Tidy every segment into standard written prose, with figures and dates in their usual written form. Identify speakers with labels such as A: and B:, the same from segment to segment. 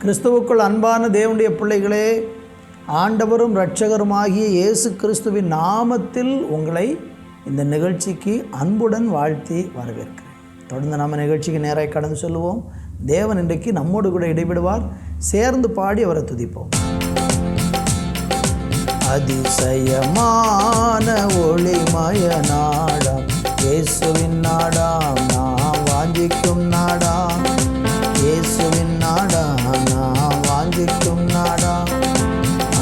A: கிறிஸ்துவுக்குள் அன்பான தேவனுடைய பிள்ளைகளே, ஆண்டவரும் இரட்சகருமாகிய இயேசு கிறிஸ்துவின் நாமத்தில் உங்களை இந்த நிகழ்ச்சிக்கு அன்புடன் வாழ்த்தி வரவேற்கிறேன். தொடர்ந்து நம்ம நிகழ்ச்சிக்கு நேராக கடந்து சொல்லுவோம். தேவன் இன்றைக்கு நம்மோடு கூட இடைவிடுவார். சேர்ந்து பாடி அவரை துதிப்போம். அதிசயமான ஒளிமய நாடாம் இயேசுவின் நாடாம், நான் வாஞ்சிக்கும் நாடாம். இயேசுவின் நாடாம், நான் வாஞ்சிக்கும் நாடாம்.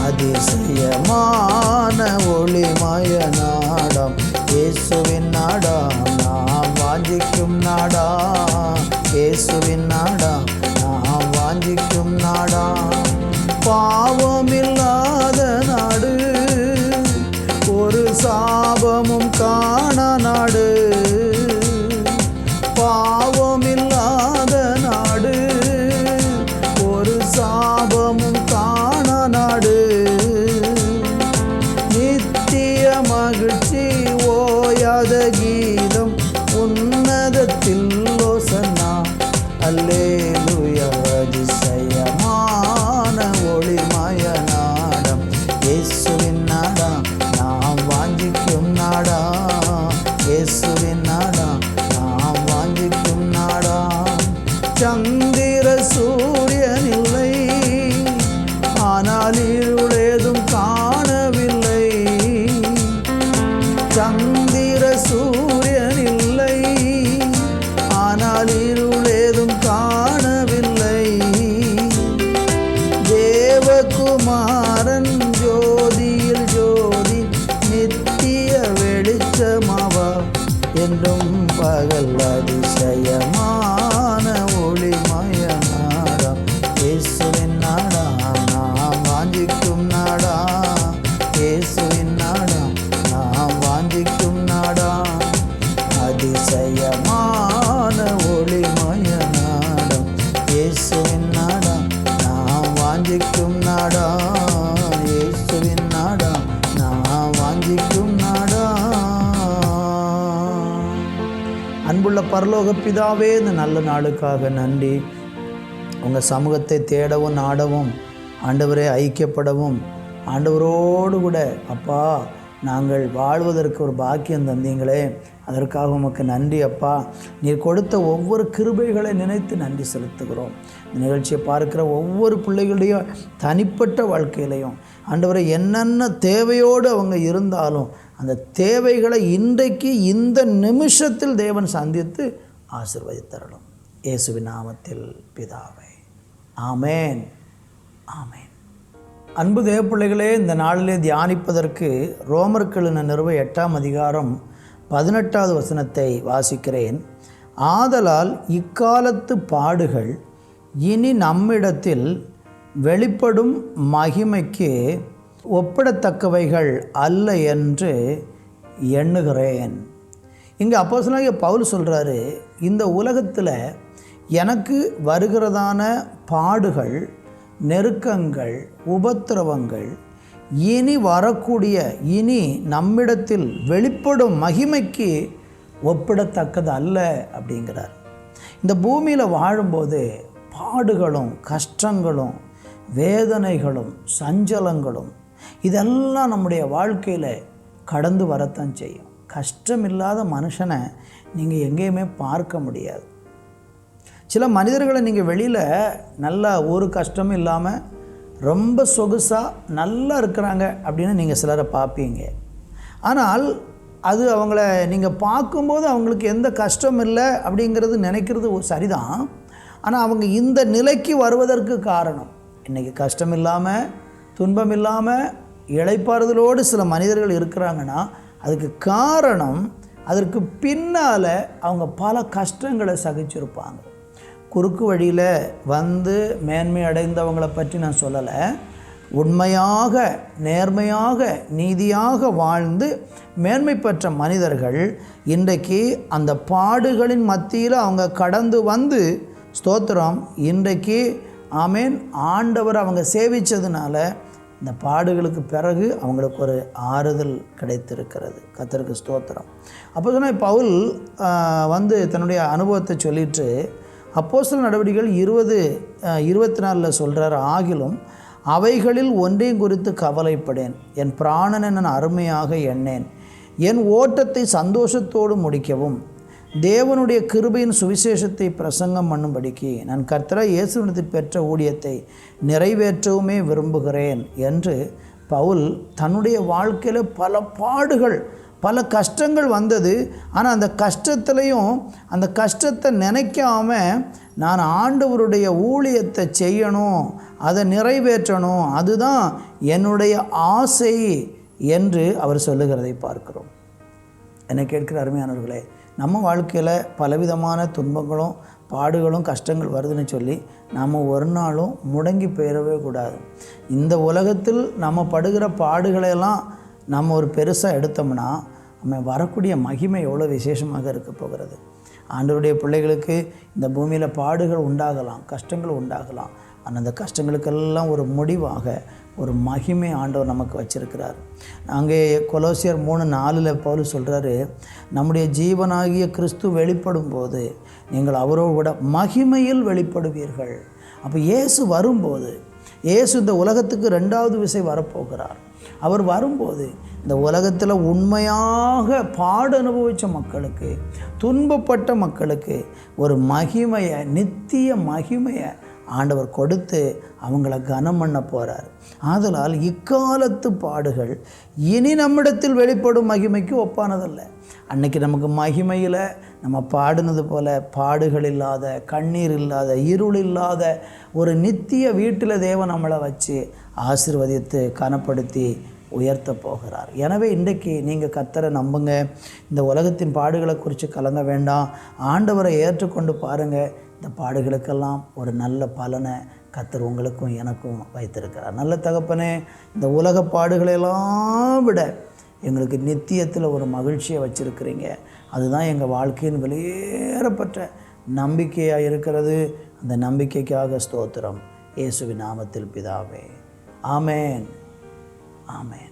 A: அதிசயமான ஒளிமய நாடாம் இயேசுவின் நாடாம், நான் வாஞ்சிக்கும் நாடாம். இயேசுவின் நாடாம், நான் வாஞ்சிக்கும் நாடாம். பாவமில்லாத நாடு, ஒரு சாபமும் காண நாடு. பாவமில்லாத நாடு, ஒரு சாபமும் காண நாடு. நித்திய மகிழ்ச்சி ஓயாத கீதம் உன்னதத்தில் ஓசன்னா. அல்லேலூயா. அதிசயமான ஒளிமய நாடம் இயேசுவின் நாடாம், நாம் வாஞ்சிக்கும் நாடாம். இயேசுவின் நாடாம், நாம் வாஞ்சிக்கும் நாடாம். சந்திர சூரியன் இல்லை, ஆனால் இருளேதும் காணவில்லை. சந்திர சூரியன் இல்லை, ஆனால் இருளேதும் காணவில்லை. தேவகுமாரன் ஜோதியில் ஜோதி, நித்திய வெளிச்சமாவா என்றும் பகல். அதிசயமான ஒளிமய நாடாம் இயேசுவின் நாடாம், நாம் வாஞ்சிக்கும் நாடாம். இயேசுவின் நாடாம், நாம் வாஞ்சிக்கும் நாடாம். அதிசயமான ஒளிமய நாடாம் இயேசுவின் நாடாம், நாம் வாஞ்சிக்கும் நாடாம். இயேசுவின் நாடாம், நாம் வாஞ்சிக்கும் நாடாம். அன்புள்ள பரலோக பிதாவே, இந்த நல்ல நாளுக்காக நன்றி. உங்கள் சமூகத்தை தேடவும் நாடவும், ஆண்டவரே ஐக்கியப்படவும், ஆண்டவரோடு கூட அப்பா நாங்கள் வாழ்வதற்கு ஒரு பாக்கியம் தந்தீங்களே, அதற்காக உமக்கு நன்றி அப்பா. நீர் கொடுத்த ஒவ்வொரு கிருபைகளை நினைத்து நன்றி செலுத்துகிறோம். இந்த நிகழ்ச்சியை பார்க்குற ஒவ்வொரு பிள்ளைகளுடைய தனிப்பட்ட வாழ்க்கையிலையும் ஆண்டவரை என்னென்ன தேவையோடு அவங்க இருந்தாலும் அந்த தேவைகளை இன்றைக்கு இந்த நிமிஷத்தில் தேவன் சந்தித்து ஆசீர்வதித்தரணும். இயேசுவின் நாமத்தில் பிதாவே, ஆமேன், ஆமேன். அன்பு தேவ பிள்ளைகளே, இந்த நாளிலே தியானிப்பதற்கு ரோமர்கள் நிறுவ 8ஆம் அதிகாரம் 18வது வசனத்தை வாசிக்கிறேன். ஆதலால் இக்காலத்து பாடுகள் இனி நம்மிடத்தில் வெளிப்படும் மகிமைக்கு ஒப்பிடத்தக்கவைகள் அல்ல என்று எண்ணுகிறேன். இங்கே அப்போஸ்தலனாகிய பவுல் சொல்கிறாரு, இந்த உலகத்தில் எனக்கு வருகிறதான பாடுகள், நெருக்கங்கள், உபத்திரவங்கள் இனி வரக்கூடிய, இனி நம்மிடத்தில் வெளிப்படும் மகிமைக்கு ஒப்பிடத்தக்கது அல்ல அப்படிங்கிறார். இந்த பூமியில் வாழும்போது பாடுகளும் கஷ்டங்களும் வேதனைகளும் சஞ்சலங்களும் இதெல்லாம் நம்முடைய வாழ்க்கையில் கடந்து வரத்தான் செய்யும். கஷ்டம் இல்லாத மனுஷனை நீங்கள் எங்கேயுமே பார்க்க முடியாது. சில மனிதர்களை நீங்கள் வெளியில் நல்லா ஒரு கஷ்டமும் இல்லாமல் ரொம்ப சொகுசாக நல்லா இருக்கிறாங்க அப்படின்னு நீங்கள் சிலரை பார்ப்பீங்க. ஆனால் அது அவங்கள நீங்கள் பார்க்கும்போது அவங்களுக்கு எந்த கஷ்டம் இல்லை அப்படிங்கிறது நினைக்கிறது சரிதான். ஆனால் அவங்க இந்த நிலைக்கு வருவதற்கு காரணம், இன்றைக்கி கஷ்டம் இல்லாமல் துன்பம் இல்லாமல் இளைப்பாறுதலோடு சில மனிதர்கள் இருக்கிறாங்கன்னா அதுக்கு காரணம், அதற்கு பின்னால் அவங்க பல கஷ்டங்களை சகிச்சிருப்பாங்க. குறுக்கு வழியில் வந்து மேன்மை அடைந்தவங்களை பற்றி நான் சொல்லலை. உண்மையாக நேர்மையாக நீதியாக வாழ்ந்து மேன்மை பெற்ற மனிதர்கள் இன்றைக்கு அந்த பாடுகளின் மத்தியில் அவங்க கடந்து வந்து ஸ்தோத்திரம், இன்றைக்கு ஆமேன் ஆண்டவர் அவங்க சேவித்ததுனால இந்த பாடுகளுக்கு பிறகு அவங்களுக்கு ஒரு ஆறுதல் கிடைத்திருக்கிறது. கர்த்தருக்கு ஸ்தோத்திரம். அப்போ சொன்னால் பவுல் வந்து தன்னுடைய அனுபவத்தை சொல்லிட்டு அப்போஸ்தலர் நடவடிக்கைகள் 20:24 சொல்கிறார், ஆகிலும் அவைகளில் ஒன்றையும் குறித்து கவலைப்படேன், என் பிராணனை நான் அருமையாக எண்ணேன், என் ஓட்டத்தை சந்தோஷத்தோடு முடிக்கவும் தேவனுடைய கிருபையின் சுவிசேஷத்தை பிரசங்கம் பண்ணும்படிக்கு நான் கர்த்தராகிய இயேசுவினிடத்தில் பெற்ற ஊழியத்தை நிறைவேற்றவுமே விரும்புகிறேன் என்று பவுல் தன்னுடைய வாழ்க்கையில் பல பாடுகள், பல கஷ்டங்கள் வந்தது. ஆனால் அந்த கஷ்டத்துலேயும் அந்த கஷ்டத்தை நினைக்காம நான் ஆண்டவருடைய ஊழியத்தை செய்யணும், அதை நிறைவேற்றணும், அதுதான் என்னுடைய ஆசை என்று அவர் சொல்லுகிறதை பார்க்கிறோம். என்னை கேட்கிற அருமையானவர்களே, நம்ம வாழ்க்கையில் பலவிதமான துன்பங்களும் பாடுகளும் கஷ்டங்கள் வருதுன்னு சொல்லி நம்ம ஒரு நாளும் முடங்கி போயிடவே கூடாது. இந்த உலகத்தில் நம்ம படுகிற பாடுகளையெல்லாம் நம்ம ஒரு பெருசாக எடுத்தோம்னா நம்ம வரக்கூடிய மகிமை எவ்வளோ விசேஷமாக இருக்க போகிறது. ஆண்டவருடைய பிள்ளைகளுக்கு இந்த பூமியில் பாடுகள் உண்டாகலாம், கஷ்டங்கள் உண்டாகலாம். ஆனால் அந்த கஷ்டங்களுக்கெல்லாம் ஒரு முடிவாக ஒரு மகிமை ஆண்டவர் நமக்கு வச்சிருக்கிறார். அங்கே கொலோசியர் 3:4 பவுல் சொல்கிறாரு, நம்முடைய ஜீவனாகிய கிறிஸ்து வெளிப்படும் போது நீங்கள் அவரோடு கூட மகிமையில் வெளிப்படுவீர்கள். அப்போ இயேசு வரும்போது, இயேசு இந்த உலகத்துக்கு 2வது விசை வரப்போகிறார். அவர் வரும்போது இந்த உலகத்தில் உண்மையாக பாடு அனுபவித்த மக்களுக்கு, துன்பப்பட்ட மக்களுக்கு ஒரு மகிமையை, நித்திய மகிமையை ஆண்டவர் கொடுத்து அவங்கள கனம் பண்ண போகிறார். ஆதலால் இக்காலத்து பாடுகள் இனி நம்மிடத்தில் வெளிப்படும் மகிமைக்கு ஒப்பானதல்ல. அன்னைக்கு நமக்கு மகிமையில் நம்ம பாடினது போல் பாடுகள் இல்லாத, கண்ணீர் இல்லாத, இருள் இல்லாத ஒரு நித்திய வீட்டில் தேவன் நம்மளை வச்சு ஆசீர்வதித்து கனப்படுத்தி உயர்த்த போகிறார். எனவே இன்றைக்கு நீங்கள் கர்த்தரை நம்புங்க. இந்த உலகத்தின் பாடுகளை குறித்து கலங்க வேண்டாம். ஆண்டவரை ஏற்றுக்கொண்டு பாருங்கள். இந்த பாடுகளுக்கெல்லாம் ஒரு நல்ல பலனை கர்த்தர் உங்களுக்கும் எனக்கும் வைத்திருக்கிறார். நல்ல தகப்பனே, இந்த உலக பாடுகளெல்லாம் விட எங்களுக்கு நித்தியத்தில் ஒரு மகிழ்ச்சியை வச்சுருக்கிறீங்க. அதுதான் எங்கள் வாழ்க்கையின் வெளியேறப்பட்ட நம்பிக்கையாக இருக்கிறது. அந்த நம்பிக்கைக்காக ஸ்தோத்திரம். இயேசுவின் நாமத்தில் பிதாவே, ஆமேன், ஆமேன்.